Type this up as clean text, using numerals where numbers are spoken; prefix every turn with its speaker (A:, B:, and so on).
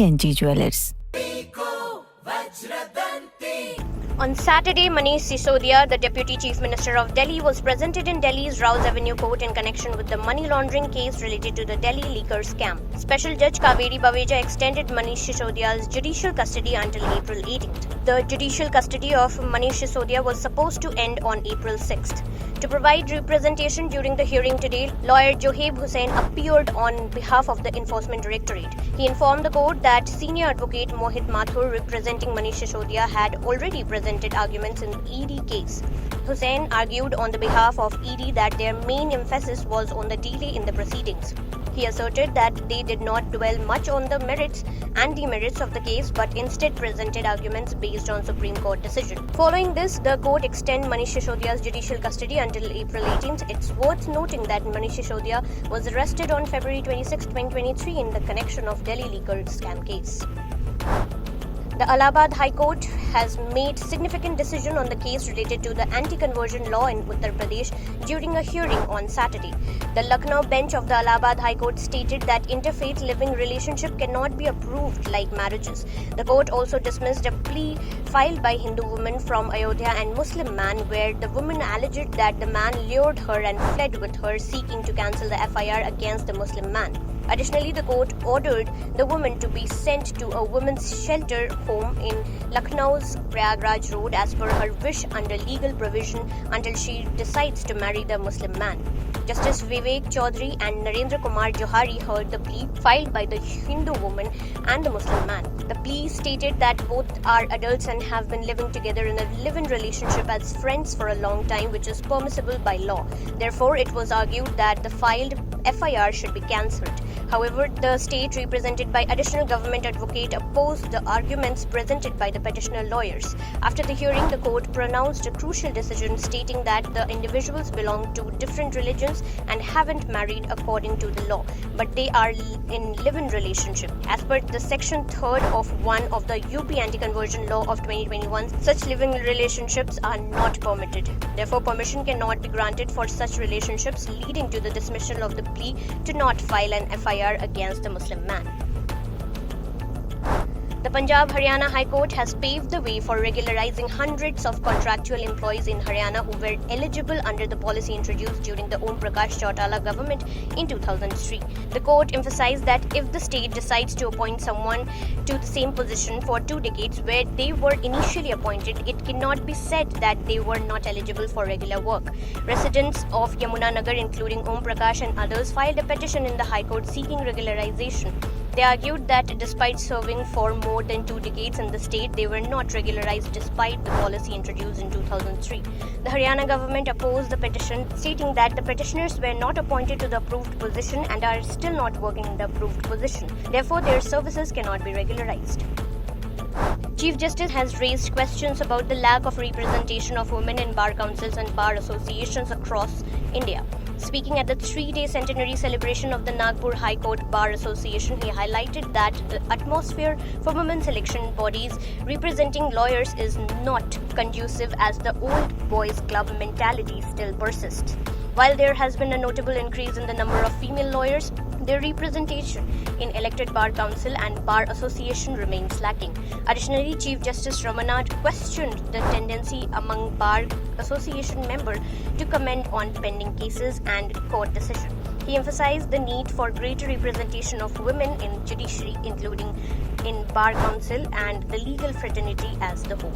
A: ENG Jewelers.
B: On Saturday, Manish Sisodia, the Deputy Chief Minister of Delhi, was presented in Delhi's Rouse Avenue Court in connection with the money laundering case related to the Delhi liquor scam. Special Judge Kaveri Baweja extended Manish Sisodia's judicial custody until April 18th. The judicial custody of Manish Sisodia was supposed to end on April 6th. To provide representation during the hearing today, lawyer Joheb Hussain appeared on behalf of the Enforcement Directorate. He informed the court that senior advocate Mohit Mathur, representing Manish Sisodia, had already presented arguments in the ED case. Hussain argued on the behalf of ED that their main emphasis was on the delay in the proceedings. He asserted that they did not dwell much on the merits and demerits of the case but instead presented arguments based on Supreme Court decision. Following this, the court extended Manish Sisodia's judicial custody until April 18th. It's worth noting that Manish Sisodia was arrested on February 26, 2023 in the connection of Delhi liquor scam case. The Allahabad High Court has made significant decision on the case related to the anti-conversion law in Uttar Pradesh during a hearing on Saturday. The Lucknow bench of the Allahabad High Court stated that interfaith living relationship cannot be approved like marriages. The court also dismissed a plea filed by Hindu woman from Ayodhya and Muslim man where the woman alleged that the man lured her and fled with her, seeking to cancel the FIR against the Muslim man. Additionally, the court ordered the woman to be sent to a women's shelter home in Lucknow's Prayagraj Road as per her wish under legal provision until she decides to marry the Muslim man. Justice Vivek Chaudhary and Narendra Kumar Johari heard the plea filed by the Hindu woman and the Muslim man. The plea stated that both are adults and have been living together in a live-in relationship as friends for a long time, which is permissible by law. Therefore, it was argued that the filed FIR should be cancelled. However, the state, represented by additional government advocate, opposed the arguments presented by the petitioner lawyers. After the hearing, the court pronounced a crucial decision stating that the individuals belong to different religions and haven't married according to the law, but they are in live-in relationship. As per the section 3rd of 1 of the UP Anti-Conversion Law of 2021, such living relationships are not permitted. Therefore, permission cannot be granted for such relationships, leading to the dismissal of the plea to not file an FIR against the Muslim man. The Punjab-Haryana High Court has paved the way for regularizing hundreds of contractual employees in Haryana who were eligible under the policy introduced during the Om Prakash Chautala government in 2003. The court emphasized that if the state decides to appoint someone to the same position for 2 decades where they were initially appointed, it cannot be said that they were not eligible for regular work. Residents of Yamunanagar, including Om Prakash and others, filed a petition in the High Court seeking regularization. They argued that despite serving for more than 2 decades in the state, they were not regularized despite the policy introduced in 2003. The Haryana government opposed the petition, stating that the petitioners were not appointed to the approved position and are still not working in the approved position. Therefore, their services cannot be regularized. Chief Justice has raised questions about the lack of representation of women in bar councils and bar associations across India. Speaking at the 3-day centenary celebration of the Nagpur High Court Bar Association, he highlighted that the atmosphere for women selection bodies representing lawyers is not conducive as the old boys club mentality still persists. While there has been a notable increase in the number of female lawyers, their representation in elected bar council and bar association remains lacking. Additionally, Chief Justice Remand questioned the tendency among bar association members to comment on pending cases and court decisions. He emphasized the need for greater representation of women in judiciary, including in bar council and the legal fraternity as the whole.